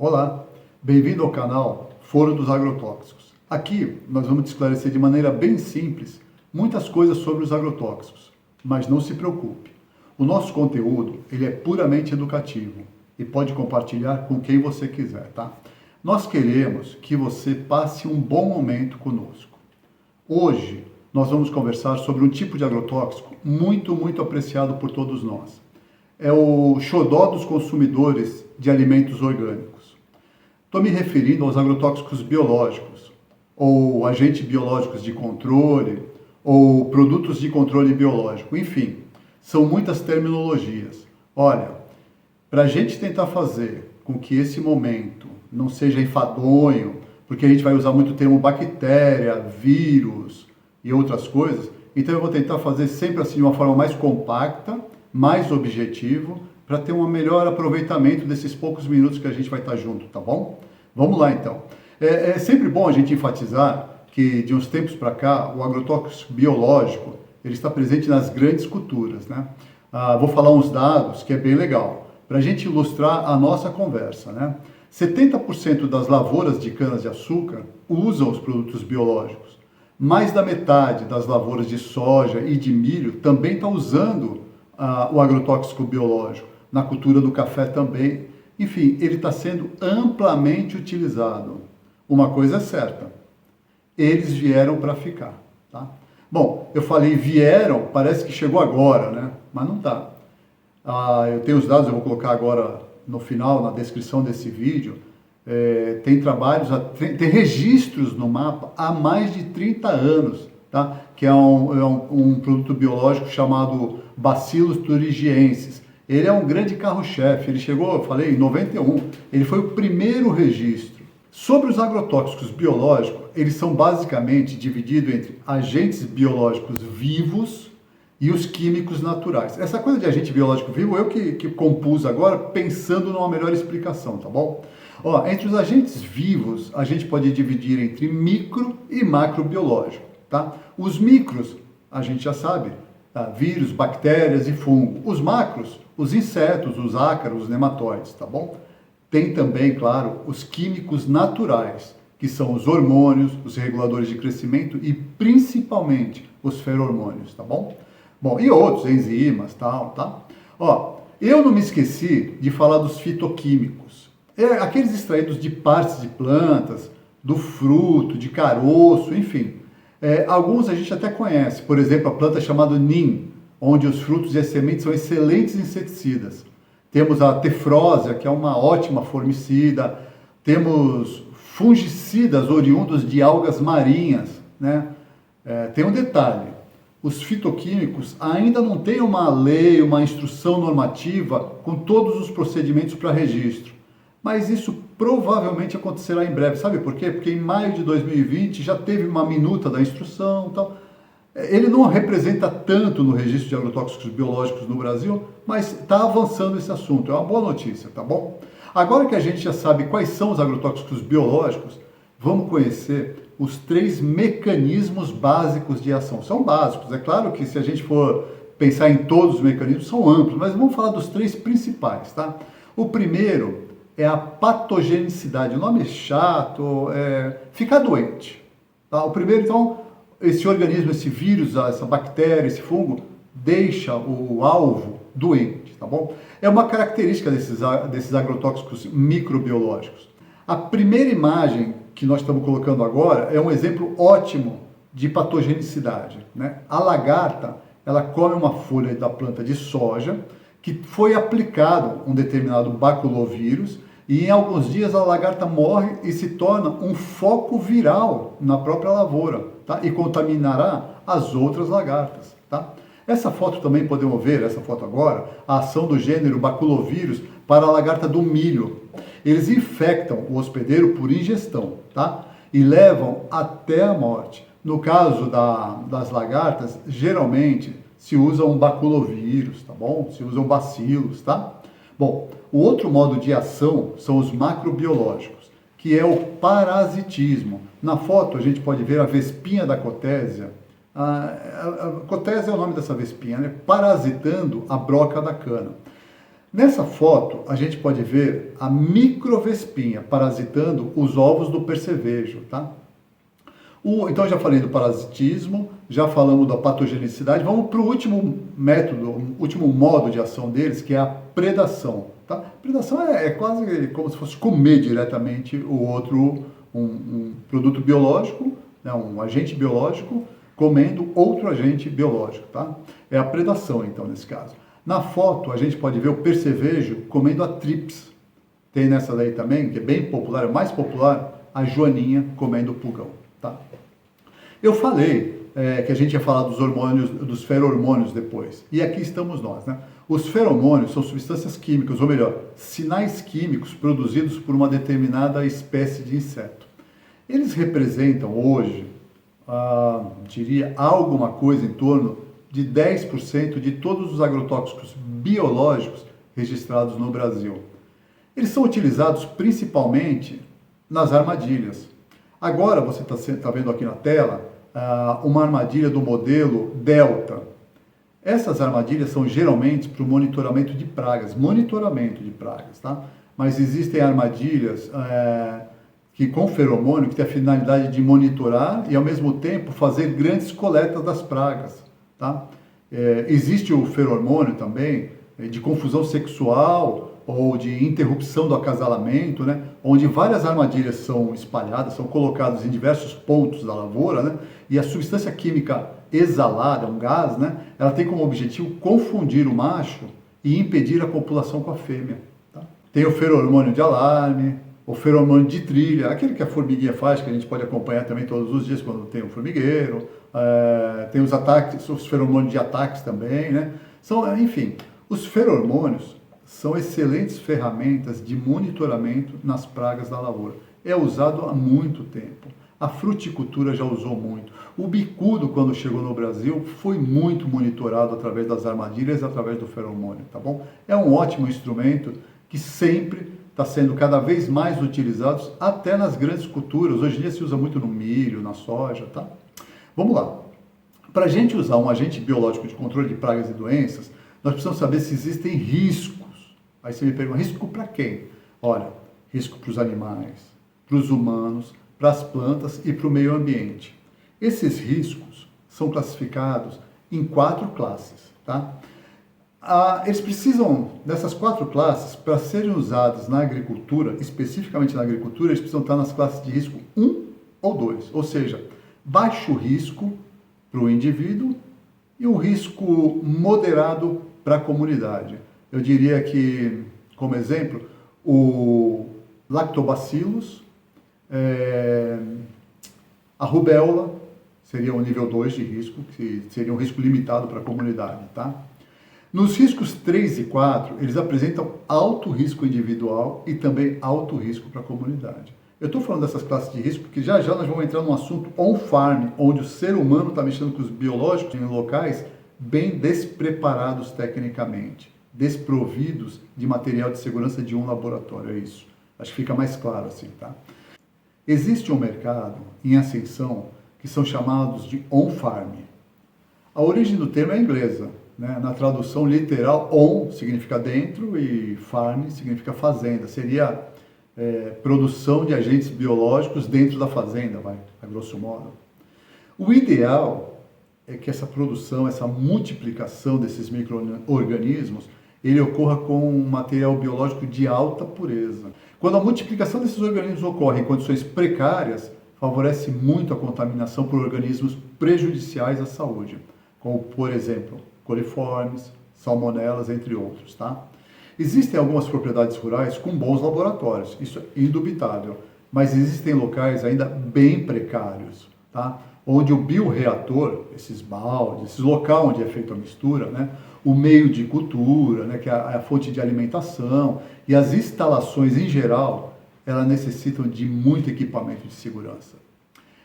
Olá, bem-vindo ao canal Foro dos Agrotóxicos. Aqui nós vamos te esclarecer de maneira bem simples muitas coisas sobre os agrotóxicos, mas não se preocupe. O nosso conteúdo ele é puramente educativo e pode compartilhar com quem você quiser, tá? Nós queremos que você passe um bom momento conosco. Hoje nós vamos conversar sobre um tipo de agrotóxico muito apreciado por todos nós. É o xodó dos consumidores de alimentos orgânicos. Estou me referindo aos agrotóxicos biológicos, ou agentes biológicos de controle, ou produtos de controle biológico, enfim, são muitas terminologias. Olha, para a gente tentar fazer com que esse momento não seja enfadonho, porque a gente vai usar muito o termo bactéria, vírus e outras coisas, então eu vou tentar fazer sempre assim de uma forma mais compacta, mais objetivo, para ter um melhor aproveitamento desses poucos minutos que a gente vai estar junto, tá bom? Vamos lá então. É sempre bom a gente enfatizar que de uns tempos para cá o agrotóxico biológico ele está presente nas grandes culturas, né? Vou falar uns dados que é bem legal, para a gente ilustrar a nossa conversa, né? 70% das lavouras de cana-de-açúcar usam os produtos biológicos. Mais da metade das lavouras de soja e de milho também está usando o agrotóxico biológico. Na cultura do café também. Enfim, ele está sendo amplamente utilizado. Uma coisa é certa, eles vieram para ficar. Tá? Bom, eu falei vieram, parece que chegou agora, né? Mas não está. Eu tenho os dados, eu vou colocar agora no final, na descrição desse vídeo. Tem trabalhos, tem registros no mapa há mais de 30 anos, tá? Que é um produto biológico chamado Bacillus thuringiensis. Ele é um grande carro-chefe, ele chegou, eu falei, em 91, ele foi o primeiro registro. Sobre os agrotóxicos biológicos, eles são basicamente divididos entre agentes biológicos vivos e os químicos naturais. Essa coisa de agente biológico vivo, eu que compus agora, pensando numa melhor explicação, tá bom? Ó, entre os agentes vivos, a gente pode dividir entre micro e macrobiológico, tá? Os micros, a gente já sabe, vírus, bactérias e fungo. Os macros, os insetos, os ácaros, os nematóides, tá bom? Tem também, claro, os químicos naturais, que são os hormônios, os reguladores de crescimento e principalmente os feromônios, tá bom? Bom, e outros, enzimas, tal, tá? Ó, eu não me esqueci de falar dos fitoquímicos. Aqueles extraídos de partes de plantas, do fruto, de caroço, enfim. Alguns a gente até conhece, por exemplo, a planta chamada Neem, onde os frutos e as sementes são excelentes inseticidas. Temos a tefrósia, que é uma ótima formicida. Temos fungicidas oriundos de algas marinhas, né? Tem um detalhe, os fitoquímicos ainda não têm uma lei, uma instrução normativa com todos os procedimentos para registro. Mas isso provavelmente acontecerá em breve. Sabe por quê? Porque em maio de 2020 já teve uma minuta da instrução e tal. Ele não representa tanto no registro de agrotóxicos biológicos no Brasil, mas está avançando esse assunto. É uma boa notícia, tá bom? Agora que a gente já sabe quais são os agrotóxicos biológicos, vamos conhecer os 3 mecanismos básicos de ação. São básicos. É claro que se a gente for pensar em todos os mecanismos, são amplos, mas vamos falar dos 3 principais, tá? O primeiro é a patogenicidade. O nome é chato, ficar doente. Tá? O primeiro, então, esse organismo, esse vírus, essa bactéria, esse fungo, deixa o alvo doente, tá bom? É uma característica desses agrotóxicos microbiológicos. A primeira imagem que nós estamos colocando agora é um exemplo ótimo de patogenicidade, né? A lagarta, ela come uma folha da planta de soja que foi aplicado um determinado baculovírus e em alguns dias a lagarta morre e se torna um foco viral na própria lavoura, tá? E contaminará as outras lagartas, tá? Essa foto também podemos ver, essa foto agora, a ação do gênero baculovírus para a lagarta do milho. Eles infectam o hospedeiro por ingestão, tá? E levam até a morte. No caso das lagartas, geralmente se usa um baculovírus, tá bom? Se usam bacilos, tá? Bom, o outro modo de ação são os macrobiológicos, que é o parasitismo. Na foto a gente pode ver a vespinha da cotésia. A cotésia é o nome dessa vespinha, né? Parasitando a broca da cana. Nessa foto, a gente pode ver a microvespinha parasitando os ovos do percevejo, tá? Então, já falei do parasitismo, já falamos da patogenicidade. Vamos para o último método, o último modo de ação deles, que é a predação. Tá? Predação é quase como se fosse comer diretamente o outro, um produto biológico, né, um agente biológico, comendo outro agente biológico. Tá? É a predação, então, nesse caso. Na foto, a gente pode ver o percevejo comendo a trips. Tem nessa daí também, que é bem popular, é mais popular, a joaninha comendo o pulgão. Tá? Eu falei que a gente ia falar dos hormônios, dos feromônios depois. E aqui estamos nós, né? Os feromônios são substâncias químicas, ou melhor, sinais químicos produzidos por uma determinada espécie de inseto. Eles representam hoje, diria, alguma coisa em torno de 10% de todos os agrotóxicos biológicos registrados no Brasil. Eles são utilizados principalmente nas armadilhas. Agora você está vendo aqui na tela uma armadilha do modelo Delta. Essas armadilhas são geralmente para o monitoramento de pragas, tá? Mas existem armadilhas que com feromônio que tem a finalidade de monitorar e ao mesmo tempo fazer grandes coletas das pragas, tá? Existe o feromônio também de confusão sexual ou de interrupção do acasalamento, né? Onde várias armadilhas são espalhadas, são colocadas em diversos pontos da lavoura, né? E a substância química exalada, um gás, né? Ela tem como objetivo confundir o macho e impedir a copulação com a fêmea. Tá? Tem o feromônio de alarme, o feromônio de trilha, aquele que a formiguinha faz, que a gente pode acompanhar também todos os dias quando tem um formigueiro. Tem os ataques, os feromônios de ataques também, né? Enfim, os feromônios são excelentes ferramentas de monitoramento nas pragas da lavoura. É usado há muito tempo. A fruticultura já usou muito. O bicudo, quando chegou no Brasil, foi muito monitorado através das armadilhas e através do feromônio, tá bom? É um ótimo instrumento que sempre está sendo cada vez mais utilizado, até nas grandes culturas. Hoje em dia se usa muito no milho, na soja, tá? Vamos lá. Para a gente usar um agente biológico de controle de pragas e doenças, nós precisamos saber se existem riscos. Aí você me pergunta, risco para quem? Olha, risco para os animais, para os humanos, para as plantas e para o meio ambiente. Esses riscos são classificados em 4 classes, tá? Eles precisam, dessas 4 classes, para serem usados na agricultura, especificamente na agricultura, eles precisam estar nas classes de risco 1 ou 2, ou seja, baixo risco para o indivíduo e um risco moderado para a comunidade. Eu diria que, como exemplo, o lactobacillus, a rubéola seria o nível 2 de risco, que seria um risco limitado para a comunidade, tá? Nos riscos 3 e 4, eles apresentam alto risco individual e também alto risco para a comunidade. Eu estou falando dessas classes de risco porque já já nós vamos entrar num assunto on-farm, onde o ser humano está mexendo com os biológicos em locais bem despreparados tecnicamente, desprovidos de material de segurança de um laboratório, é isso. Acho que fica mais claro assim, tá? Existe um mercado em ascensão que são chamados de on-farm. A origem do termo é inglesa, né? Na tradução literal, on significa dentro e farm significa fazenda. Seria produção de agentes biológicos dentro da fazenda, a grosso modo. O ideal é que essa produção, essa multiplicação desses micro-organismos, ele ocorra com um material biológico de alta pureza. Quando a multiplicação desses organismos ocorre em condições precárias, favorece muito a contaminação por organismos prejudiciais à saúde, como, por exemplo, coliformes, salmonelas, entre outros, tá? Existem algumas propriedades rurais com bons laboratórios, isso é indubitável, mas existem locais ainda bem precários, tá? Onde o bioreator, esses baldes, esse local onde é feita a mistura, né? O meio de cultura, né? Que é a fonte de alimentação, e as instalações em geral, elas necessitam de muito equipamento de segurança.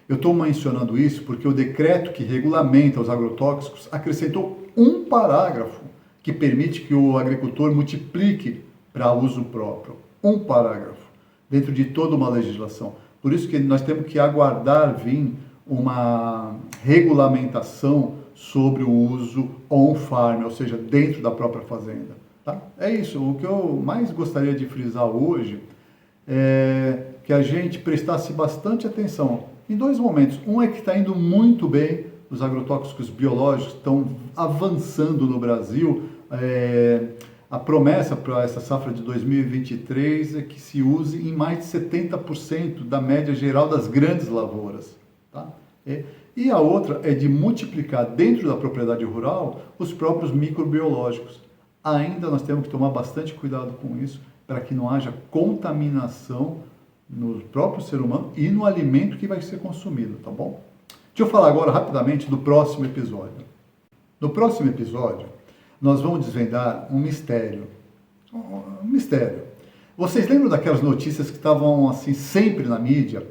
Eu estou mencionando isso porque o decreto que regulamenta os agrotóxicos acrescentou um parágrafo que permite que o agricultor multiplique para uso próprio. Um parágrafo, dentro de toda uma legislação. Por isso que nós temos que aguardar vir uma regulamentação sobre o uso on-farm, ou seja, dentro da própria fazenda. Tá? É isso. O que eu mais gostaria de frisar hoje é que a gente prestasse bastante atenção em dois momentos. Um é que está indo muito bem, os agrotóxicos biológicos estão avançando no Brasil. A promessa para essa safra de 2023 é que se use em mais de 70% da média geral das grandes lavouras. Tá? E a outra é de multiplicar dentro da propriedade rural os próprios microbiológicos. Ainda nós temos que tomar bastante cuidado com isso, para que não haja contaminação no próprio ser humano e no alimento que vai ser consumido, tá bom? Deixa eu falar agora rapidamente do próximo episódio. No próximo episódio, nós vamos desvendar um mistério. Um mistério. Vocês lembram daquelas notícias que estavam assim sempre na mídia?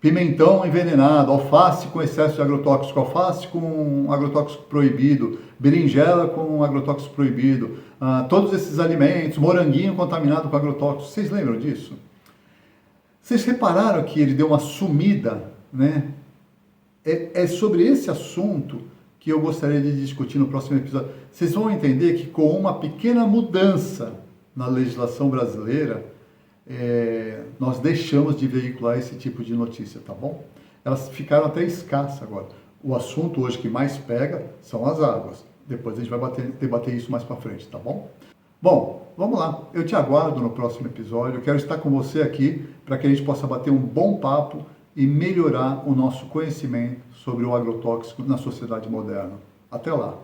Pimentão envenenado, alface com excesso de agrotóxico, alface com agrotóxico proibido, berinjela com agrotóxico proibido, todos esses alimentos, moranguinho contaminado com agrotóxico. Vocês lembram disso? Vocês repararam que ele deu uma sumida, né? É sobre esse assunto que eu gostaria de discutir no próximo episódio. Vocês vão entender que com uma pequena mudança na legislação brasileira, nós deixamos de veicular esse tipo de notícia, tá bom? Elas ficaram até escassas agora. O assunto hoje que mais pega são as águas. Depois a gente vai debater isso mais para frente, tá bom? Bom, vamos lá. Eu te aguardo no próximo episódio. Eu quero estar com você aqui para que a gente possa bater um bom papo e melhorar o nosso conhecimento sobre o agrotóxico na sociedade moderna. Até lá!